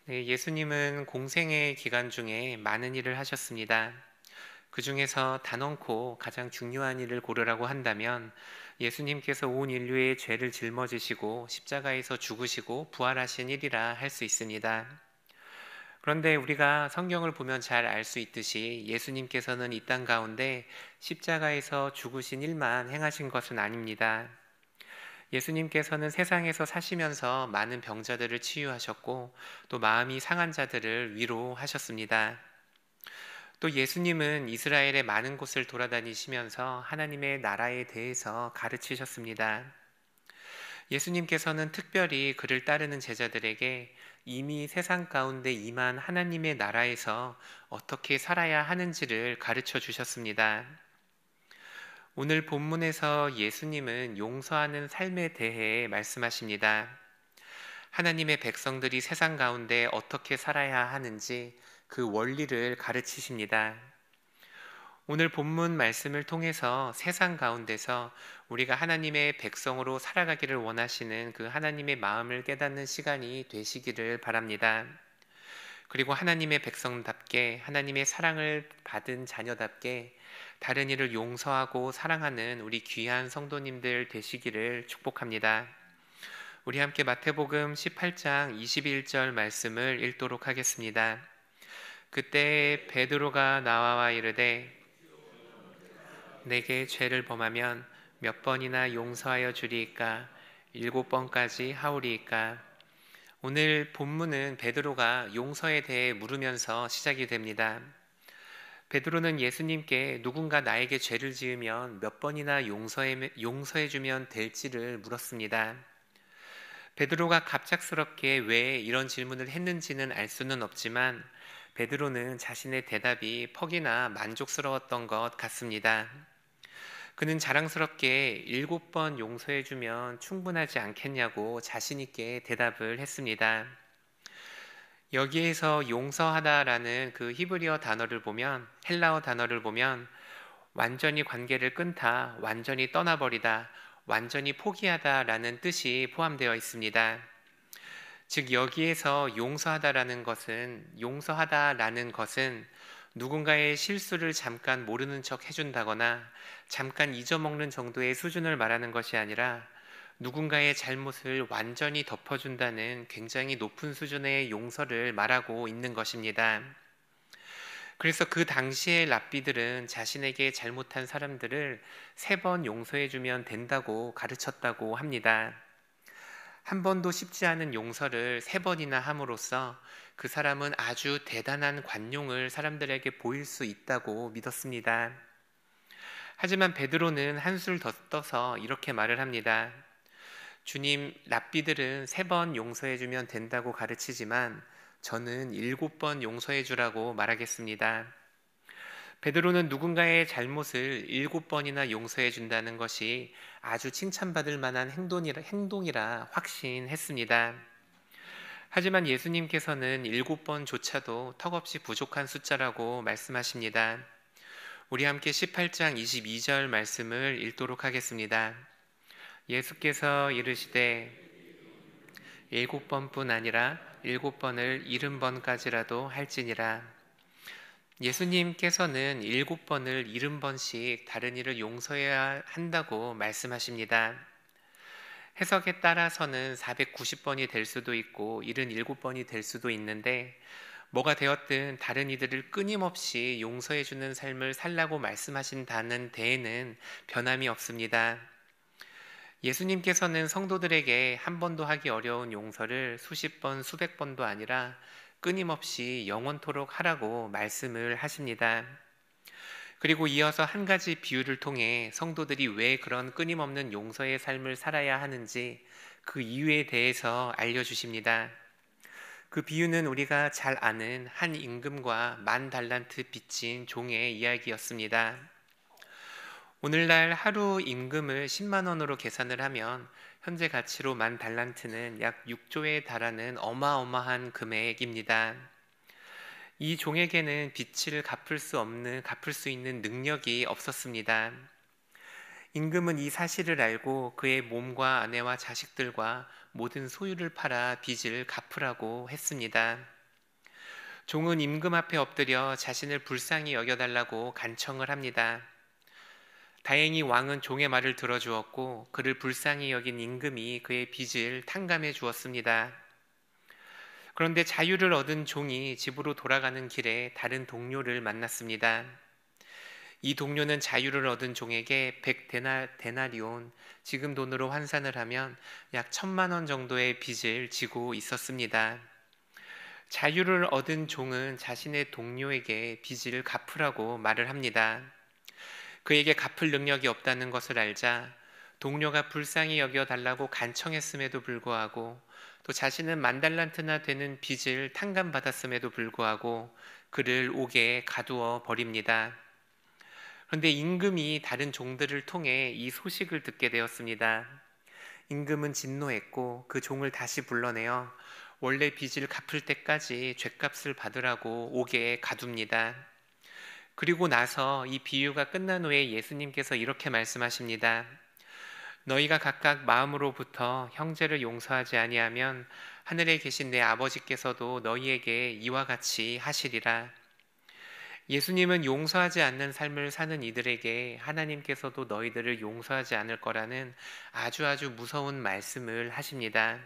네, 예수님은 공생의 기간 중에 많은 일을 하셨습니다. 그 중에서 단언코 가장 중요한 일을 고르라고 한다면 예수님께서 온 인류의 죄를 짊어지시고 십자가에서 죽으시고 부활하신 일이라 할 수 있습니다. 그런데 우리가 성경을 보면 잘 알 수 있듯이 예수님께서는 이 땅 가운데 십자가에서 죽으신 일만 행하신 것은 아닙니다. 예수님께서는 세상에서 사시면서 많은 병자들을 치유하셨고 또 마음이 상한 자들을 위로하셨습니다. 또 예수님은 이스라엘의 많은 곳을 돌아다니시면서 하나님의 나라에 대해서 가르치셨습니다. 예수님께서는 특별히 그를 따르는 제자들에게 이미 세상 가운데 임한 하나님의 나라에서 어떻게 살아야 하는지를 가르쳐 주셨습니다. 오늘 본문에서 예수님은 용서하는 삶에 대해 말씀하십니다. 하나님의 백성들이 세상 가운데 어떻게 살아야 하는지 그 원리를 가르치십니다. 오늘 본문 말씀을 통해서 세상 가운데서 우리가 하나님의 백성으로 살아가기를 원하시는 그 하나님의 마음을 깨닫는 시간이 되시기를 바랍니다. 그리고 하나님의 백성답게 하나님의 사랑을 받은 자녀답게 다른 이를 용서하고 사랑하는 우리 귀한 성도님들 되시기를 축복합니다. 우리 함께 마태복음 18장 21절 말씀을 읽도록 하겠습니다. 그때 베드로가 나와 이르되 내게 죄를 범하면 몇 번이나 용서하여 주리이까? 7번까지 하오리이까? 오늘 본문은 베드로가 용서에 대해 물으면서 시작이 됩니다. 베드로는 예수님께 누군가 나에게 죄를 지으면 몇 번이나 용서해주면 될지를 물었습니다. 베드로가 갑작스럽게 왜 이런 질문을 했는지는 알 수는 없지만 베드로는 자신의 대답이 퍽이나 만족스러웠던 것 같습니다. 그는 자랑스럽게 7번 용서해주면 충분하지 않겠냐고 자신있게 대답을 했습니다. 여기에서 용서하다라는 그 히브리어 단어를 보면, 헬라어 단어를 보면 완전히 관계를 끊다, 완전히 떠나버리다, 완전히 포기하다라는 뜻이 포함되어 있습니다. 즉 여기에서 용서하다라는 것은 누군가의 실수를 잠깐 모르는 척 해준다거나 잠깐 잊어먹는 정도의 수준을 말하는 것이 아니라 누군가의 잘못을 완전히 덮어준다는 굉장히 높은 수준의 용서를 말하고 있는 것입니다. 그래서 그 당시의 랍비들은 자신에게 잘못한 사람들을 3번 용서해주면 된다고 가르쳤다고 합니다. 한 번도 쉽지 않은 용서를 3번이나 함으로써 그 사람은 아주 대단한 관용을 사람들에게 보일 수 있다고 믿었습니다. 하지만 베드로는 한술 더 떠서 이렇게 말을 합니다. 주님, 랍비들은 3번 용서해주면 된다고 가르치지만 저는 7번 용서해주라고 말하겠습니다. 베드로는 누군가의 잘못을 7번이나 용서해준다는 것이 아주 칭찬받을 만한 행동이라 확신했습니다. 하지만 예수님께서는 7번조차도 턱없이 부족한 숫자라고 말씀하십니다. 우리 함께 18장 22절 말씀을 읽도록 하겠습니다. 예수께서 이르시되 7번뿐 아니라 7번을 70번까지라도 할지니라. 예수님께서는 7번을 70번씩 다른 이를 용서해야 한다고 말씀하십니다. 해석에 따라서는 490번이 될 수도 있고 77번이 될 수도 있는데 뭐가 되었든 다른 이들을 끊임없이 용서해주는 삶을 살라고 말씀하신다는 데에는 변함이 없습니다. 예수님께서는 성도들에게 한 번도 하기 어려운 용서를 수십 번, 수백 번도 아니라 끊임없이 영원토록 하라고 말씀을 하십니다. 그리고 이어서 한 가지 비유를 통해 성도들이 왜 그런 끊임없는 용서의 삶을 살아야 하는지 그 이유에 대해서 알려주십니다. 그 비유는 우리가 잘 아는 한 임금과 10,000달란트 빚진 종의 이야기였습니다. 오늘날 하루 임금을 10만 원으로 계산을 하면 현재 가치로 10,000달란트는 약 6조에 달하는 어마어마한 금액입니다. 이 종에게는 빚을 갚을 수 있는 능력이 없었습니다. 임금은 이 사실을 알고 그의 몸과 아내와 자식들과 모든 소유를 팔아 빚을 갚으라고 했습니다. 종은 임금 앞에 엎드려 자신을 불쌍히 여겨달라고 간청을 합니다. 다행히 왕은 종의 말을 들어주었고 그를 불쌍히 여긴 임금이 그의 빚을 탕감해 주었습니다. 그런데 자유를 얻은 종이 집으로 돌아가는 길에 다른 동료를 만났습니다. 이 동료는 자유를 얻은 종에게 100데나리온, 지금 돈으로 환산을 하면 약 1,000만 원 정도의 빚을 지고 있었습니다. 자유를 얻은 종은 자신의 동료에게 빚을 갚으라고 말을 합니다. 그에게 갚을 능력이 없다는 것을 알자 동료가 불쌍히 여겨달라고 간청했음에도 불구하고 또 자신은 10,000달란트나 되는 빚을 탕감받았음에도 불구하고 그를 옥에 가두어 버립니다. 그런데 임금이 다른 종들을 통해 이 소식을 듣게 되었습니다. 임금은 진노했고 그 종을 다시 불러내어 원래 빚을 갚을 때까지 죗값을 받으라고 옥에 가둡니다. 그리고 나서 이 비유가 끝난 후에 예수님께서 이렇게 말씀하십니다. 너희가 각각 마음으로부터 형제를 용서하지 아니하면 하늘에 계신 내 아버지께서도 너희에게 이와 같이 하시리라. 예수님은 용서하지 않는 삶을 사는 이들에게 하나님께서도 너희들을 용서하지 않을 거라는 아주 무서운 말씀을 하십니다.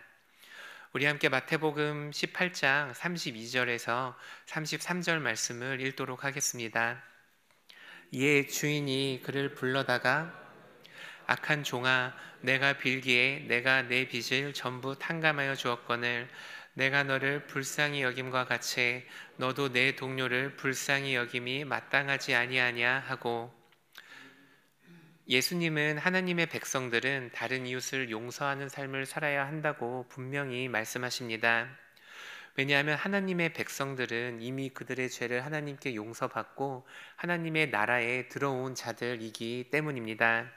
우리 함께 마태복음 18장 32절에서 33절 말씀을 읽도록 하겠습니다. 이에 주인이 그를 불러다가 악한 종아, 내가 빌기에 내가 내 빚을 전부 탕감하여 주었거늘 내가 너를 불쌍히 여김과 같이 너도 내 동료를 불쌍히 여김이 마땅하지 아니하냐 하고. 예수님은 하나님의 백성들은 다른 이웃을 용서하는 삶을 살아야 한다고 분명히 말씀하십니다. 왜냐하면 하나님의 백성들은 이미 그들의 죄를 하나님께 용서받고 하나님의 나라에 들어온 자들이기 때문입니다.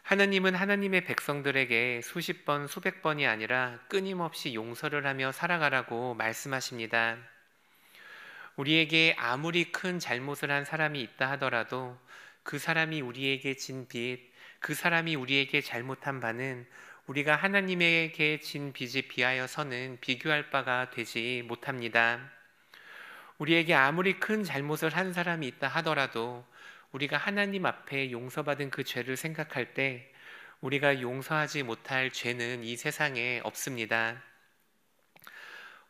하나님은 하나님의 백성들에게 수십 번, 수백 번이 아니라 끊임없이 용서를 하며 살아가라고 말씀하십니다. 우리에게 아무리 큰 잘못을 한 사람이 있다 하더라도 그 사람이 우리에게 진 빚, 그 사람이 우리에게 잘못한 바는 우리가 하나님에게 진 빚에 비하여서는 비교할 바가 되지 못합니다. 우리에게 아무리 큰 잘못을 한 사람이 있다 하더라도 우리가 하나님 앞에 용서받은 그 죄를 생각할 때 우리가 용서하지 못할 죄는 이 세상에 없습니다.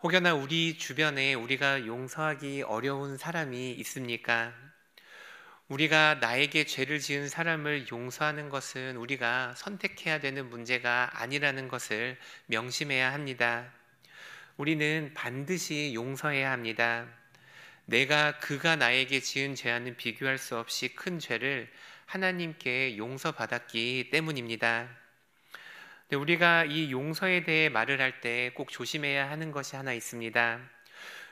혹여나 우리 주변에 우리가 용서하기 어려운 사람이 있습니까? 우리가 나에게 죄를 지은 사람을 용서하는 것은 우리가 선택해야 되는 문제가 아니라는 것을 명심해야 합니다. 우리는 반드시 용서해야 합니다. 그가 나에게 지은 죄와는 비교할 수 없이 큰 죄를 하나님께 용서받았기 때문입니다. 우리가 이 용서에 대해 말을 할 때 꼭 조심해야 하는 것이 하나 있습니다.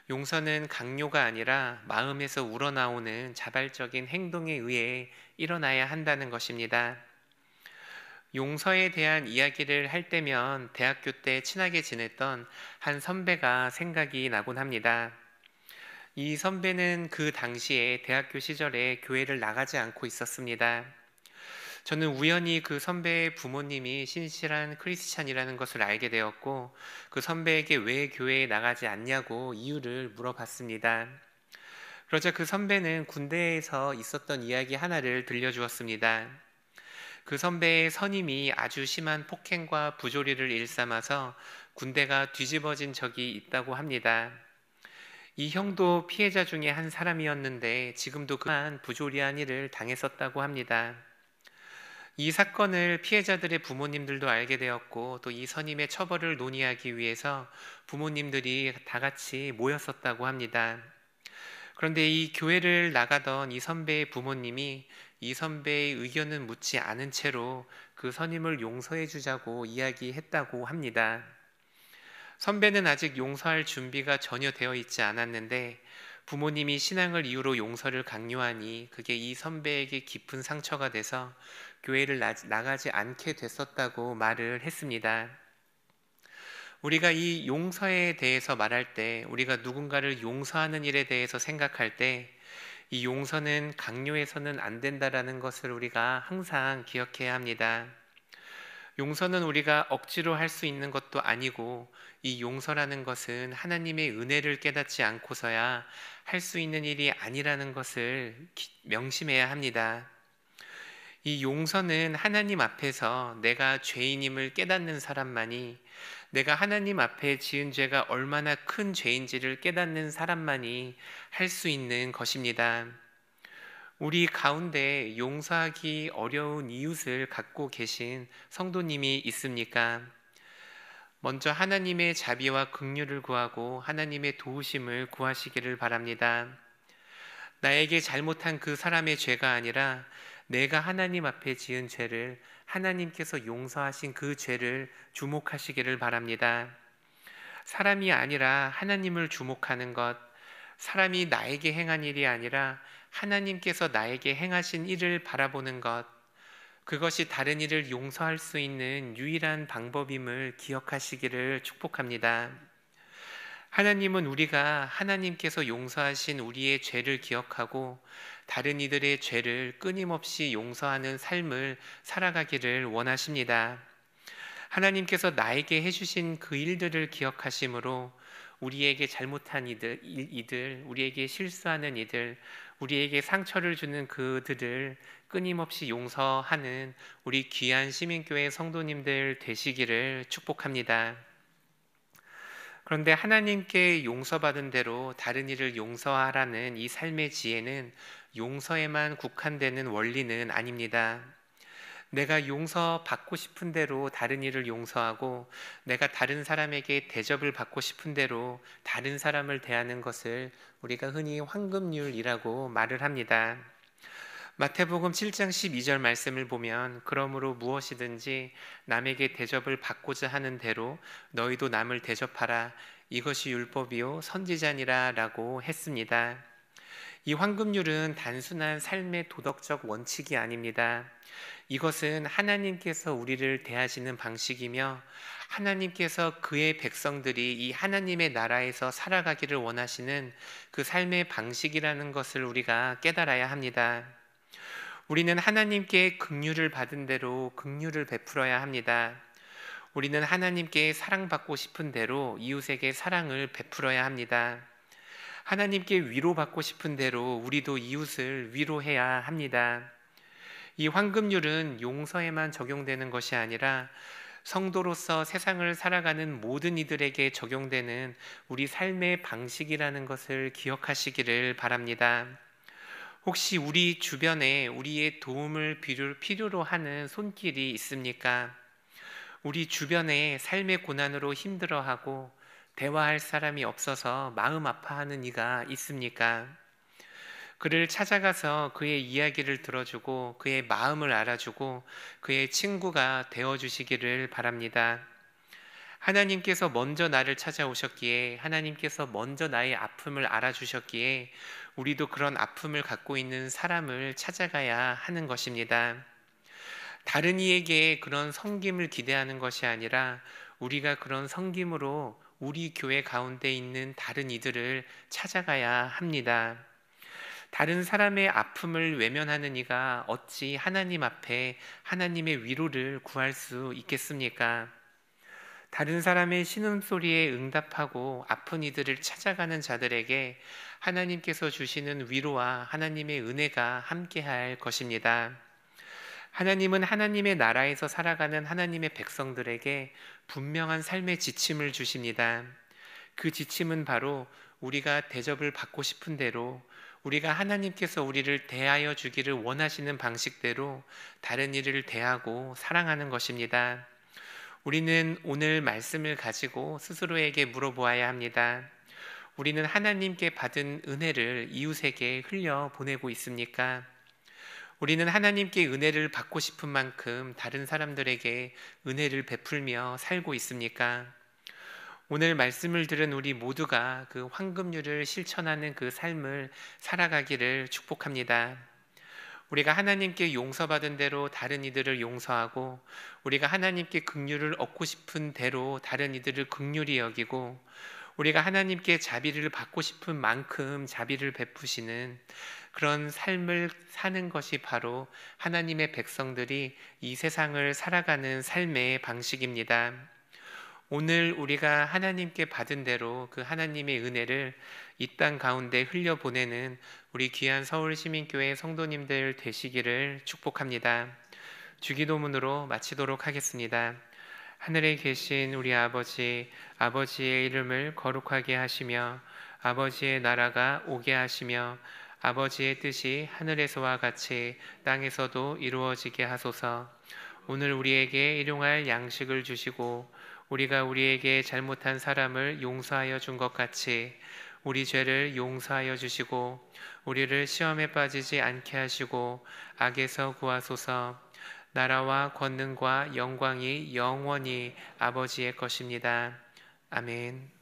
용서는 강요가 아니라 마음에서 우러나오는 자발적인 행동에 의해 일어나야 한다는 것입니다. 용서에 대한 이야기를 할 때면 대학교 때 친하게 지냈던 한 선배가 생각이 나곤 합니다. 이 선배는 그 당시에 대학교 시절에 교회를 나가지 않고 있었습니다. 저는 우연히 그 선배의 부모님이 신실한 크리스찬이라는 것을 알게 되었고 그 선배에게 왜 교회에 나가지 않냐고 이유를 물어봤습니다. 그러자 그 선배는 군대에서 있었던 이야기 하나를 들려주었습니다. 그 선배의 선임이 아주 심한 폭행과 부조리를 일삼아서 군대가 뒤집어진 적이 있다고 합니다. 이 형도 피해자 중에 한 사람이었는데 지금도 그만 부조리한 일을 당했었다고 합니다. 이 사건을 피해자들의 부모님들도 알게 되었고 또 이 선임의 처벌을 논의하기 위해서 부모님들이 다 같이 모였었다고 합니다. 그런데 이 교회를 나가던 이 선배의 부모님이 이 선배의 의견은 묻지 않은 채로 그 선임을 용서해 주자고 이야기했다고 합니다. 선배는 아직 용서할 준비가 전혀 되어 있지 않았는데 부모님이 신앙을 이유로 용서를 강요하니 그게 이 선배에게 깊은 상처가 돼서 교회를 나가지 않게 됐었다고 말을 했습니다. 우리가 이 용서에 대해서 말할 때 우리가 누군가를 용서하는 일에 대해서 생각할 때 이 용서는 강요해서는 안 된다라는 것을 우리가 항상 기억해야 합니다. 용서는 우리가 억지로 할 수 있는 것도 아니고 이 용서라는 것은 하나님의 은혜를 깨닫지 않고서야 할 수 있는 일이 아니라는 것을 명심해야 합니다. 이 용서는 하나님 앞에서 내가 죄인임을 깨닫는 사람만이, 내가 하나님 앞에 지은 죄가 얼마나 큰 죄인지를 깨닫는 사람만이 할 수 있는 것입니다. 우리 가운데 용서하기 어려운 이웃을 갖고 계신 성도님이 있습니까? 먼저 하나님의 자비와 긍휼을 구하고 하나님의 도우심을 구하시기를 바랍니다. 나에게 잘못한 그 사람의 죄가 아니라 내가 하나님 앞에 지은 죄를, 하나님께서 용서하신 그 죄를 주목하시기를 바랍니다. 사람이 아니라 하나님을 주목하는 것, 사람이 나에게 행한 일이 아니라 하나님께서 나에게 행하신 일을 바라보는 것, 그것이 다른 이를 용서할 수 있는 유일한 방법임을 기억하시기를 축복합니다. 하나님은 우리가 하나님께서 용서하신 우리의 죄를 기억하고 다른 이들의 죄를 끊임없이 용서하는 삶을 살아가기를 원하십니다. 하나님께서 나에게 해주신 그 일들을 기억하심으로 우리에게 잘못한 이들, 우리에게 실수하는 이들, 우리에게 상처를 주는 그들을 끊임없이 용서하는 우리 귀한 시민교회 성도님들 되시기를 축복합니다. 그런데 하나님께 용서받은 대로 다른 이를 용서하라는 이 삶의 지혜는 용서에만 국한되는 원리는 아닙니다. 내가 용서받고 싶은 대로 다른 이를 용서하고 내가 다른 사람에게 대접을 받고 싶은 대로 다른 사람을 대하는 것을 우리가 흔히 황금률이라고 말을 합니다. 마태복음 7장 12절 말씀을 보면 그러므로 무엇이든지 남에게 대접을 받고자 하는 대로 너희도 남을 대접하라. 이것이 율법이요 선지자니라 라고 했습니다. 이 황금률은 단순한 삶의 도덕적 원칙이 아닙니다. 이것은 하나님께서 우리를 대하시는 방식이며 하나님께서 그의 백성들이 이 하나님의 나라에서 살아가기를 원하시는 그 삶의 방식이라는 것을 우리가 깨달아야 합니다. 우리는 하나님께 긍휼을 받은 대로 긍휼을 베풀어야 합니다. 우리는 하나님께 사랑받고 싶은 대로 이웃에게 사랑을 베풀어야 합니다. 하나님께 위로받고 싶은 대로 우리도 이웃을 위로해야 합니다. 이 황금률은 용서에만 적용되는 것이 아니라 성도로서 세상을 살아가는 모든 이들에게 적용되는 우리 삶의 방식이라는 것을 기억하시기를 바랍니다. 혹시 우리 주변에 우리의 도움을 필요로 하는 손길이 있습니까? 우리 주변에 삶의 고난으로 힘들어하고 대화할 사람이 없어서 마음 아파하는 이가 있습니까? 그를 찾아가서 그의 이야기를 들어주고 그의 마음을 알아주고 그의 친구가 되어주시기를 바랍니다. 하나님께서 먼저 나를 찾아오셨기에, 하나님께서 먼저 나의 아픔을 알아주셨기에 우리도 그런 아픔을 갖고 있는 사람을 찾아가야 하는 것입니다. 다른 이에게 그런 섬김을 기대하는 것이 아니라 우리가 그런 섬김으로 우리 교회 가운데 있는 다른 이들을 찾아가야 합니다. 다른 사람의 아픔을 외면하는 이가 어찌 하나님 앞에 하나님의 위로를 구할 수 있겠습니까? 다른 사람의 신음소리에 응답하고 아픈 이들을 찾아가는 자들에게 하나님께서 주시는 위로와 하나님의 은혜가 함께할 것입니다. 하나님은 하나님의 나라에서 살아가는 하나님의 백성들에게 분명한 삶의 지침을 주십니다. 그 지침은 바로 우리가 대접을 받고 싶은 대로, 우리가 하나님께서 우리를 대하여 주기를 원하시는 방식대로 다른 이를 대하고 사랑하는 것입니다. 우리는 오늘 말씀을 가지고 스스로에게 물어보아야 합니다. 우리는 하나님께 받은 은혜를 이웃에게 흘려 보내고 있습니까? 우리는 하나님께 은혜를 받고 싶은 만큼 다른 사람들에게 은혜를 베풀며 살고 있습니까? 오늘 말씀을 들은 우리 모두가 그 황금률을 실천하는 그 삶을 살아가기를 축복합니다. 우리가 하나님께 용서받은 대로 다른 이들을 용서하고 우리가 하나님께 긍휼을 얻고 싶은 대로 다른 이들을 긍휼히 여기고 우리가 하나님께 자비를 받고 싶은 만큼 자비를 베푸시는 그런 삶을 사는 것이 바로 하나님의 백성들이 이 세상을 살아가는 삶의 방식입니다. 오늘 우리가 하나님께 받은 대로 그 하나님의 은혜를 이 땅 가운데 흘려보내는 우리 귀한 서울시민교회 성도님들 되시기를 축복합니다. 주기도문으로 마치도록 하겠습니다. 하늘에 계신 우리 아버지, 아버지의 이름을 거룩하게 하시며 아버지의 나라가 오게 하시며 아버지의 뜻이 하늘에서와 같이 땅에서도 이루어지게 하소서. 오늘 우리에게 일용할 양식을 주시고 우리가 우리에게 잘못한 사람을 용서하여 준 것 같이 우리 죄를 용서하여 주시고 우리를 시험에 빠지지 않게 하시고 악에서 구하소서. 나라와 권능과 영광이 영원히 아버지의 것입니다. 아멘.